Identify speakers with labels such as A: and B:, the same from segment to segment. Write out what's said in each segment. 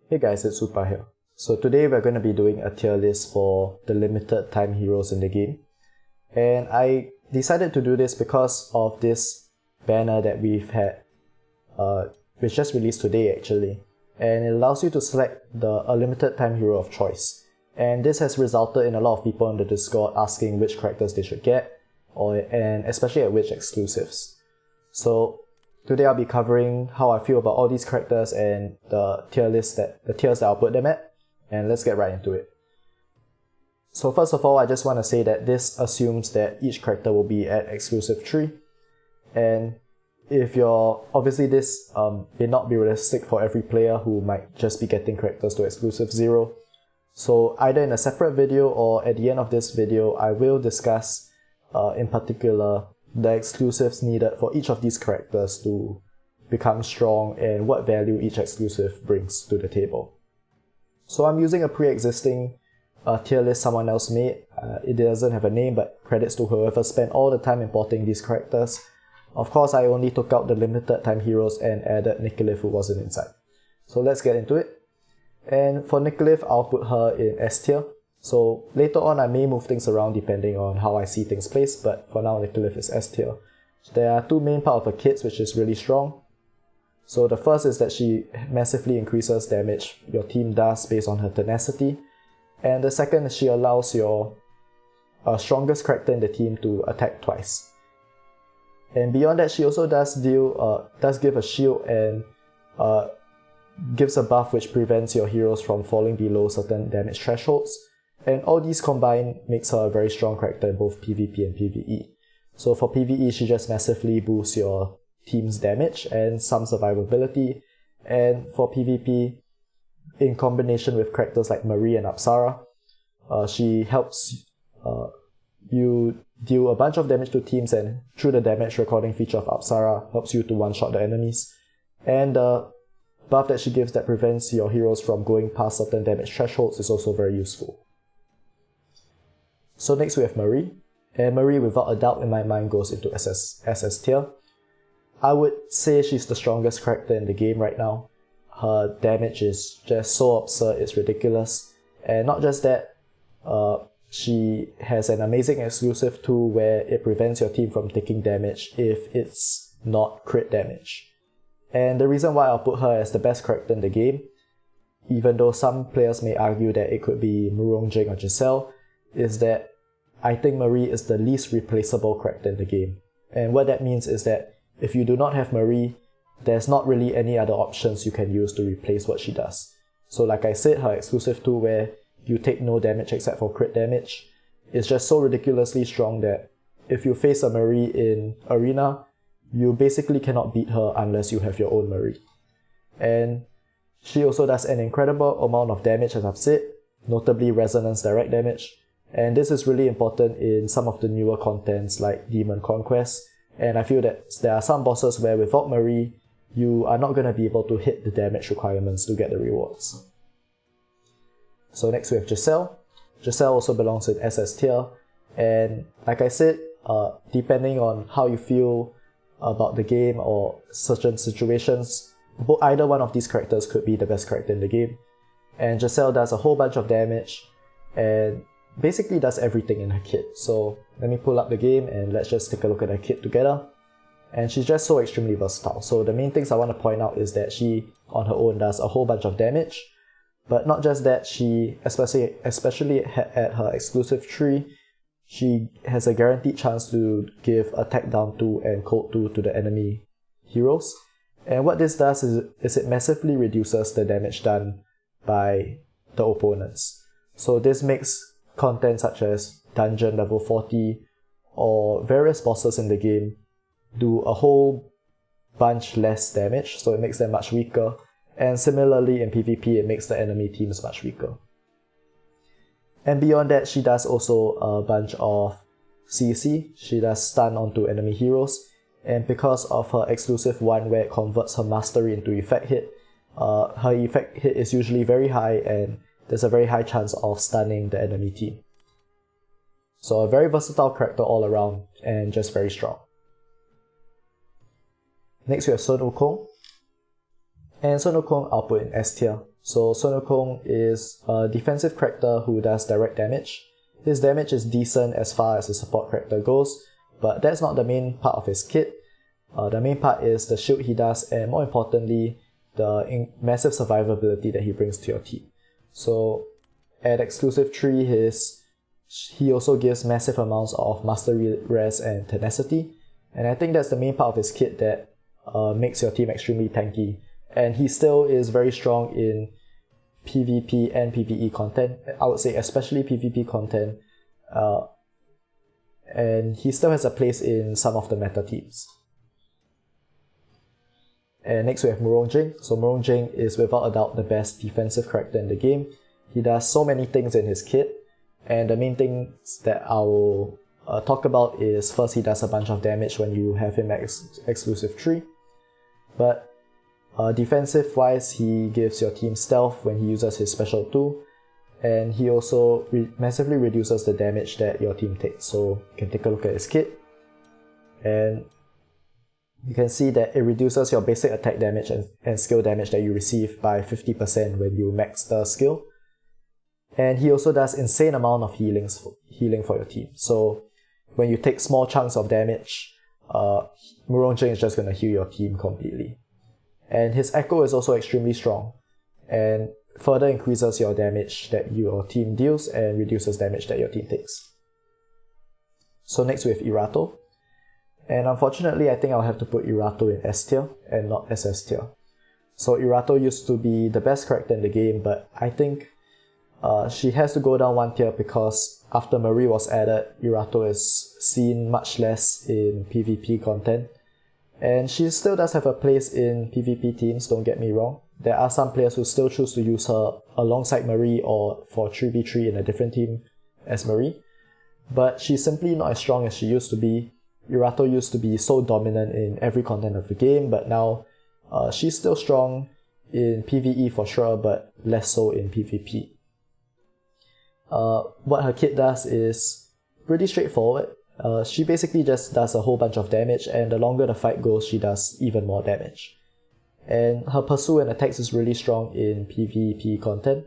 A: Hey guys, it's Supa here. So today we're going to be doing a tier list for the limited time heroes in the game. And I decided to do this because of this banner that we've had, which just released today actually. And it allows you to select a limited time hero of choice. And this has resulted in a lot of people on the Discord asking which characters they should get, and especially at which exclusives. So today I'll be covering how I feel about all these characters and the tiers that I'll put them at, and let's get right into it. So first of all, I just want to say that this assumes that each character will be at exclusive 3, and if you're obviously this may not be realistic for every player who might just be getting characters to exclusive 0. So either in a separate video or at the end of this video, I will discuss in particular the exclusives needed for each of these characters to become strong and what value each exclusive brings to the table. So I'm using a pre-existing tier list someone else made. It doesn't have a name, but credits to whoever spent all the time importing these characters. Of course, I only took out the limited time heroes and added Nicolith, who wasn't inside. So let's get into it. And for Nicolith, I'll put her in S tier. So later on I may move things around depending on how I see things placed, but for now Nicolith is S tier. There are two main parts of her kits which is really strong. So the first is that she massively increases damage your team does based on her tenacity. And the second is she allows your strongest character in the team to attack twice. And beyond that, she also does give a shield and gives a buff which prevents your heroes from falling below certain damage thresholds. And all these combined makes her a very strong character in both PvP and PvE. So for PvE, she just massively boosts your team's damage and some survivability. And for PvP, in combination with characters like Marie and Apsara, she helps you deal a bunch of damage to teams, and through the damage recording feature of Apsara, helps you to one-shot the enemies. And the buff that she gives that prevents your heroes from going past certain damage thresholds is also very useful. So next we have Marie, and Marie without a doubt in my mind goes into SS tier. I would say she's the strongest character in the game right now. Her damage is just so absurd, it's ridiculous. And not just that, she has an amazing exclusive tool where it prevents your team from taking damage if it's not crit damage. And the reason why I'll put her as the best character in the game, even though some players may argue that it could be Murong Jing or Giselle, is that I think Marie is the least replaceable character in the game. And what that means is that if you do not have Marie, there's not really any other options you can use to replace what she does. So like I said, her exclusive tool where you take no damage except for crit damage is just so ridiculously strong that if you face a Marie in Arena, you basically cannot beat her unless you have your own Marie. And she also does an incredible amount of damage, as I've said, notably resonance direct damage. And this is really important in some of the newer contents like Demon Conquest. And I feel that there are some bosses where without Marie, you are not going to be able to hit the damage requirements to get the rewards. So next we have Giselle. Giselle also belongs in SS tier. And like I said, depending on how you feel about the game or certain situations, either one of these characters could be the best character in the game. And Giselle does a whole bunch of damage and basically does everything in her kit. So let me pull up the game and let's just take a look at her kit together. And she's just so extremely versatile. So the main things I want to point out is that she on her own does a whole bunch of damage. But not just that, she, especially at her exclusive 3, she has a guaranteed chance to give attack down 2 and cold 2 to the enemy heroes. And what this does is it massively reduces the damage done by the opponents. So this makes content such as dungeon level 40 or various bosses in the game do a whole bunch less damage, so it makes them much weaker. And similarly in PvP, it makes the enemy teams much weaker. And beyond that, she does also a bunch of CC. She does stun onto enemy heroes, and because of her exclusive one where it converts her mastery into effect hit, her effect hit is usually very high and there's a very high chance of stunning the enemy team. So a very versatile character all around and just very strong. Next we have Sun Wukong. And Sun Wukong I'll put in S tier. So Sun Wukong is a defensive character who does direct damage. His damage is decent as far as the support character goes, but that's not the main part of his kit. The main part is the shield he does, and more importantly, the massive survivability that he brings to your team. So at exclusive 3, he also gives massive amounts of mastery, res, and tenacity, and I think that's the main part of his kit that makes your team extremely tanky. And he still is very strong in PvP and PvE content. I would say especially PvP content, and he still has a place in some of the meta teams. And next we have Murongjing. So Murongjing is without a doubt the best defensive character in the game. He does so many things in his kit, and the main things that I will talk about is, first, he does a bunch of damage when you have him at exclusive 3, but defensive wise, he gives your team stealth when he uses his special 2, and he also massively reduces the damage that your team takes. So you can take a look at his kit, and you can see that it reduces your basic attack damage and skill damage that you receive by 50% when you max the skill. And he also does insane amount of healing for your team. So when you take small chunks of damage, Murongjing is just going to heal your team completely. And his echo is also extremely strong, and further increases your damage that your team deals and reduces damage that your team takes. So next we have Irato. And unfortunately, I think I'll have to put Irato in S tier and not SS tier. So Irato used to be the best character in the game, but I think she has to go down 1 tier because after Marie was added, Irato is seen much less in PvP content. And she still does have a place in PvP teams, don't get me wrong. There are some players who still choose to use her alongside Marie or for 3v3 in a different team as Marie. But she's simply not as strong as she used to be. Irato used to be so dominant in every content of the game, but now she's still strong in PvE for sure, but less so in PvP. What her kit does is pretty straightforward. She basically just does a whole bunch of damage, and the longer the fight goes, she does even more damage. And her pursue and attacks is really strong in PvP content.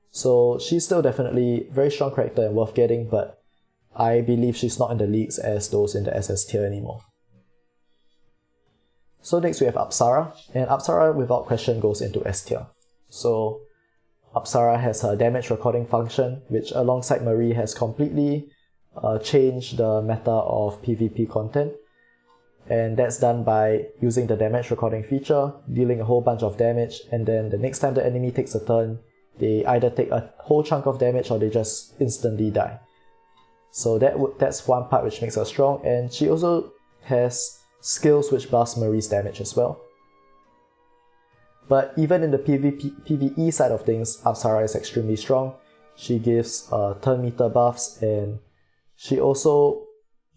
A: So she's still definitely a very strong character and worth getting, but I believe she's not in the leagues as those in the SS tier anymore. So next we have Apsara, and Apsara without question goes into S tier. So Apsara has her damage recording function, which alongside Marie has completely changed the meta of PvP content. And that's done by using the damage recording feature, dealing a whole bunch of damage, and then the next time the enemy takes a turn, they either take a whole chunk of damage or they just instantly die. So that's one part which makes her strong, and she also has skills which buffs Marie's damage as well. But even in the PvE side of things, Apsara is extremely strong. She gives turn meter buffs, and she also,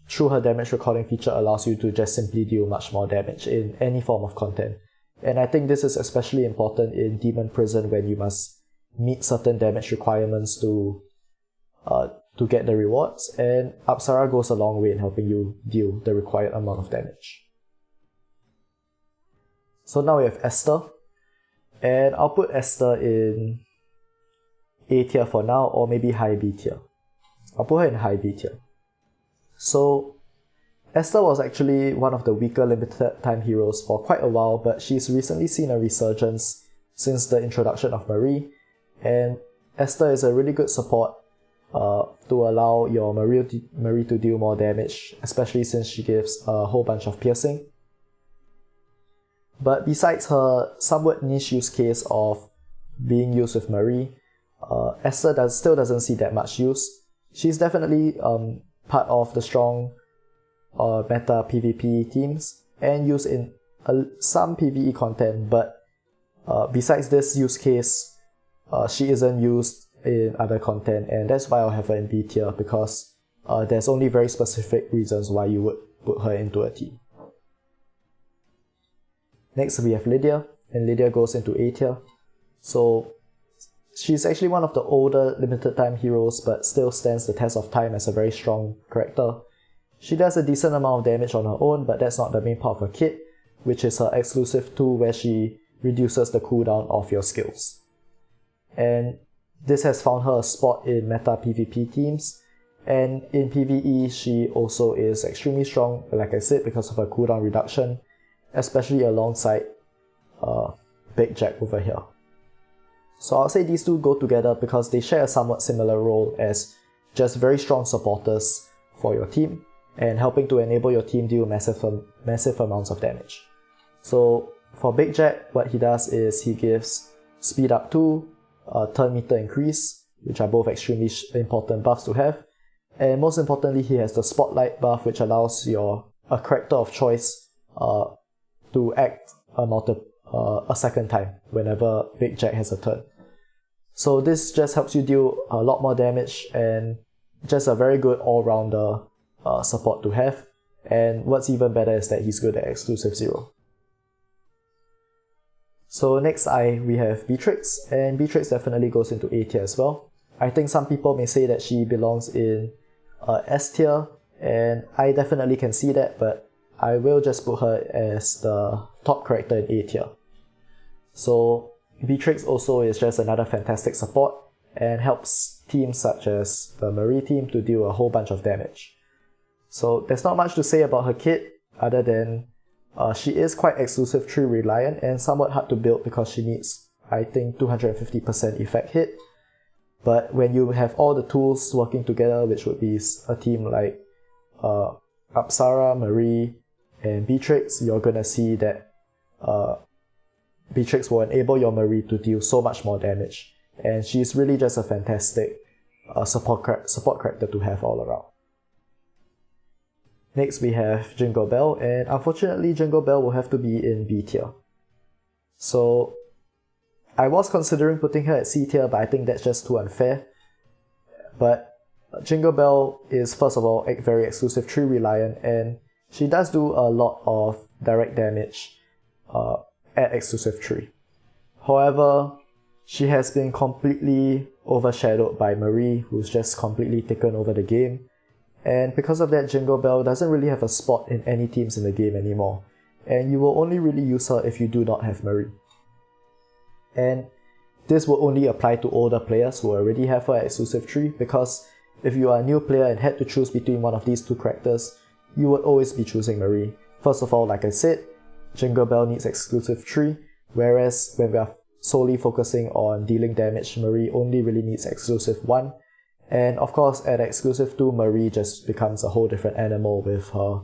A: through her damage recording feature, allows you to just simply deal much more damage in any form of content. And I think this is especially important in Demon Prison when you must meet certain damage requirements to get the rewards, and Apsara goes a long way in helping you deal the required amount of damage. So now we have Esther, and I'll put Esther in A tier for now, or maybe high B tier. I'll put her in high B tier. So Esther was actually one of the weaker limited time heroes for quite a while, but she's recently seen a resurgence since the introduction of Marie, and Esther is a really good support to allow your Marie to deal more damage, especially since she gives a whole bunch of piercing. But besides her somewhat niche use case of being used with Marie, Esther still doesn't see that much use. She's definitely part of the strong meta PvP teams and used in some PvE content, but besides this use case, she isn't used in other content, and that's why I'll have her in B tier, because there's only very specific reasons why you would put her into a team. Next we have Lydia, and Lydia goes into A tier. So she's actually one of the older limited time heroes, but still stands the test of time as a very strong character. She does a decent amount of damage on her own, but that's not the main part of her kit, which is her exclusive 2 where she reduces the cooldown of your skills. and this has found her a spot in meta PvP teams. And in PvE, she also is extremely strong, like I said, because of her cooldown reduction, especially alongside Big Jack over here. So I'll say these two go together because they share a somewhat similar role as just very strong supporters for your team and helping to enable your team deal massive amounts of damage. So for Big Jack, what he does is he gives speed up 2, turn meter increase, which are both extremely important buffs to have. And most importantly, he has the Spotlight buff, which allows a character of choice to act a second time whenever Big Jack has a turn. So this just helps you deal a lot more damage and just a very good all-rounder support to have. And what's even better is that he's good at Exclusive 0. So next we have Beatrix, and Beatrix definitely goes into A tier as well. I think some people may say that she belongs in S tier, and I definitely can see that, but I will just put her as the top character in A tier. So Beatrix also is just another fantastic support and helps teams such as the Marie team to deal a whole bunch of damage. So there's not much to say about her kit other than she is quite exclusive tree reliant and somewhat hard to build because she needs, I think, 250% effect hit. But when you have all the tools working together, which would be a team like Apsara, Marie, and Beatrix, you're gonna see that Beatrix will enable your Marie to deal so much more damage. And she's really just a fantastic support character to have all around. Next we have Jingle Bell, and unfortunately Jingle Bell will have to be in B tier. So I was considering putting her at C tier, but I think that's just too unfair. But Jingle Bell is first of all very exclusive tree reliant, and she does do a lot of direct damage at exclusive tree. However, she has been completely overshadowed by Marie, who's just completely taken over the game. And because of that, Jingle Bell doesn't really have a spot in any teams in the game anymore. And you will only really use her if you do not have Marie. And this will only apply to older players who already have her at exclusive tree, because if you are a new player and had to choose between one of these two characters, you would always be choosing Marie. First of all, like I said, Jingle Bell needs exclusive tree, whereas when we are solely focusing on dealing damage, Marie only really needs exclusive 1. And of course, at exclusive 2, Marie just becomes a whole different animal with her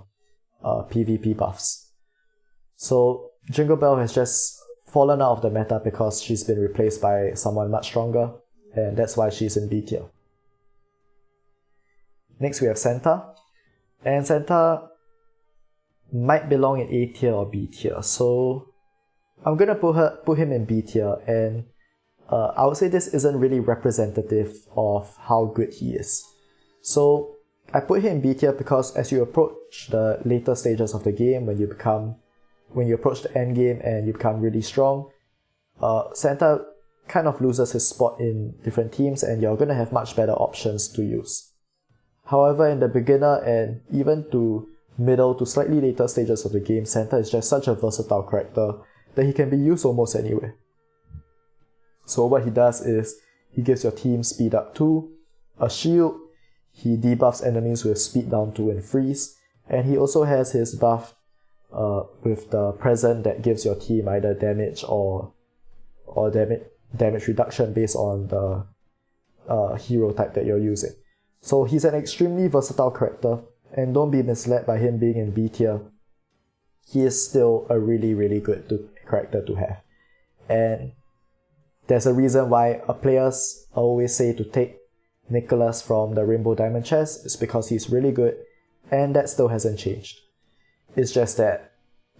A: PvP buffs. So Jingle Bell has just fallen out of the meta because she's been replaced by someone much stronger, and that's why she's in B tier. Next we have Santa, and Santa might belong in A tier or B tier, so I'm gonna put him in B tier, and I would say this isn't really representative of how good he is. So I put him in B tier because as you approach the later stages of the game, when you approach the end game and you become really strong, Santa kind of loses his spot in different teams and you're going to have much better options to use. However, in the beginner and even to middle to slightly later stages of the game, Santa is just such a versatile character that he can be used almost anywhere. So what he does is, he gives your team speed up 2, a shield, he debuffs enemies with speed down 2 and freeze, and he also has his buff with the present that gives your team either damage or damage reduction based on the hero type that you're using. So he's an extremely versatile character, and don't be misled by him being in B tier. He is still a really, really good character to have. And there's a reason why players always say to take Nicholas from the Rainbow Diamond chest. It's because he's really good, and that still hasn't changed. It's just that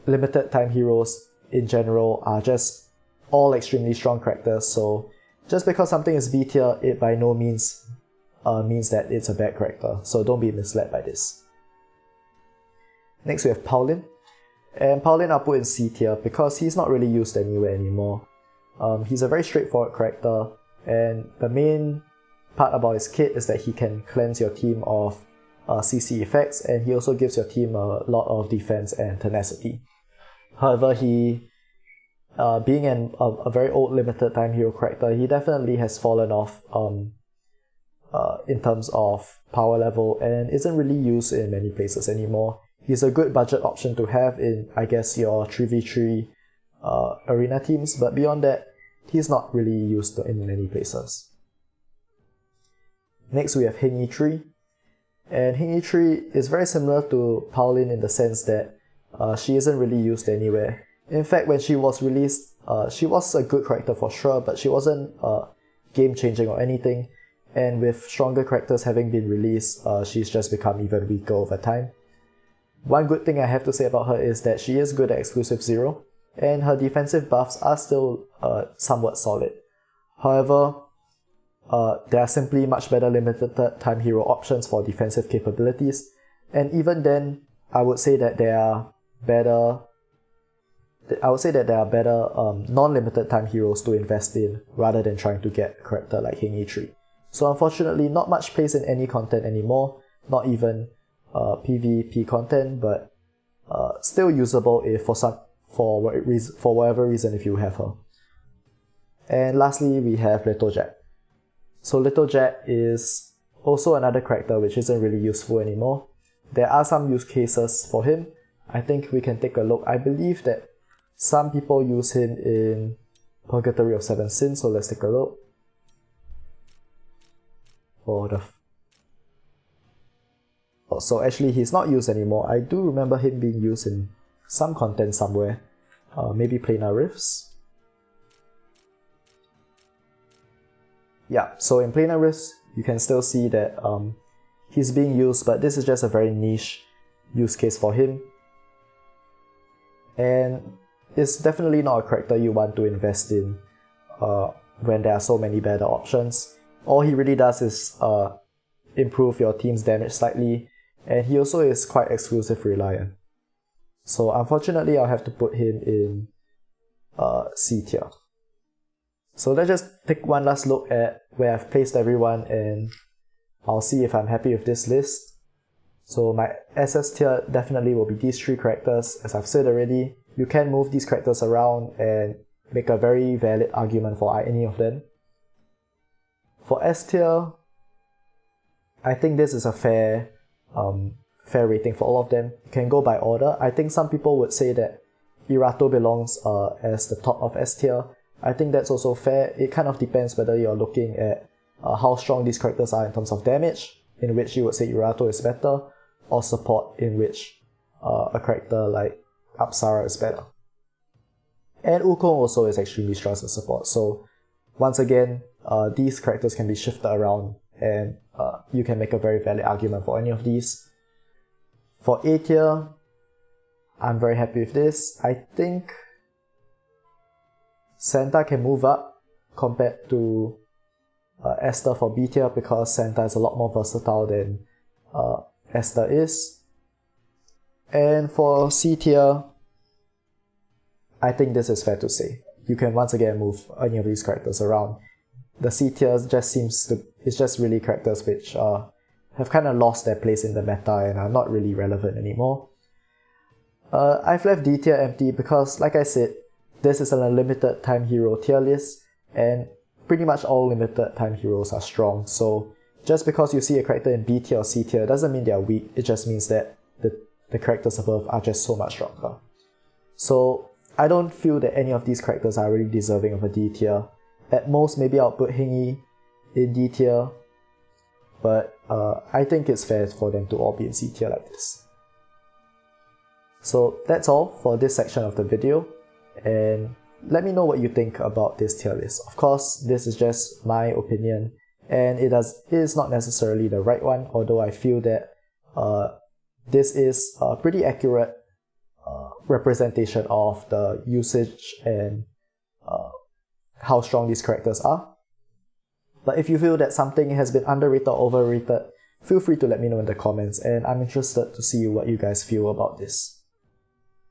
A: limited time heroes in general are just all extremely strong characters, so just because something is B tier, it by no means means that it's a bad character, so don't be misled by this. Next we have Paulin, and Paulin I'll put in C tier because he's not really used anywhere anymore. He's a very straightforward character, and the main part about his kit is that he can cleanse your team of CC effects, and he also gives your team a lot of defense and tenacity. However, he being a very old limited time hero character, he definitely has fallen off in terms of power level and isn't really used in many places anymore. He's a good budget option to have in, I guess, your 3v3 arena teams, but beyond that, he's not really used in many places. Next we have Hingy Tree, and Hingy Tree is very similar to Pauline in the sense that she isn't really used anywhere. In fact, when she was released, she was a good character for sure, but she wasn't game-changing or anything, and with stronger characters having been released, she's just become even weaker over time. One good thing I have to say about her is that she is good at Exclusive 0, and her defensive buffs are still somewhat solid. However, there are simply much better limited time hero options for defensive capabilities, and even then, I would say that there are better non-limited time heroes to invest in rather than trying to get a character like Hingy Tree. So unfortunately, not much plays in any content anymore, not even PvP content, but still usable if for whatever reason if you have her. And lastly, we have Little Jack. So Little Jack is also another character which isn't really useful anymore. There are some use cases for him. I think we can take a look. I believe that some people use him in Purgatory of Seven Sins, so let's take a look. So actually he's not used anymore. I do remember him being used in some content somewhere. Maybe Planar Rifts. Yeah, so in Planar Rifts, you can still see that he's being used, but this is just a very niche use case for him. And it's definitely not a character you want to invest in when there are so many better options. All he really does is improve your team's damage slightly, and he also is quite exclusive reliant. So unfortunately, I'll have to put him in C tier. So let's just take one last look at where I've placed everyone, and I'll see if I'm happy with this list. So my SS tier definitely will be these three characters. As I've said already, you can move these characters around and make a very valid argument for any of them. For S tier, I think this is a fair rating for all of them. You can go by order. I think some people would say that Irato belongs as the top of S tier. I think that's also fair. It kind of depends whether you're looking at how strong these characters are in terms of damage, in which you would say Irato is better, or support, in which a character like Apsara is better. And Wukong also is extremely strong as a support. So once again, these characters can be shifted around, and you can make a very valid argument for any of these. For A tier, I'm very happy with this. I think Santa can move up compared to Esther for B tier, because Santa is a lot more versatile than Esther is. And for C tier, I think this is fair to say. You can once again move any of these characters around. The C tier it's just really characters which have kind of lost their place in the meta and are not really relevant anymore. I've left D tier empty because, like I said, this is an unlimited time hero tier list, and pretty much all limited time heroes are strong. So just because you see a character in B tier or C tier doesn't mean they are weak. It just means that the characters above are just so much stronger. So I don't feel that any of these characters are really deserving of a D tier. At most, maybe I'll put Hingy in D tier, but I think it's fair for them to all be in C tier like this. So that's all for this section of the video, and let me know what you think about this tier list. Of course, this is just my opinion, and it is not necessarily the right one, although I feel that this is a pretty accurate representation of the usage and how strong these characters are. But if you feel that something has been underrated or overrated, feel free to let me know in the comments, and I'm interested to see what you guys feel about this.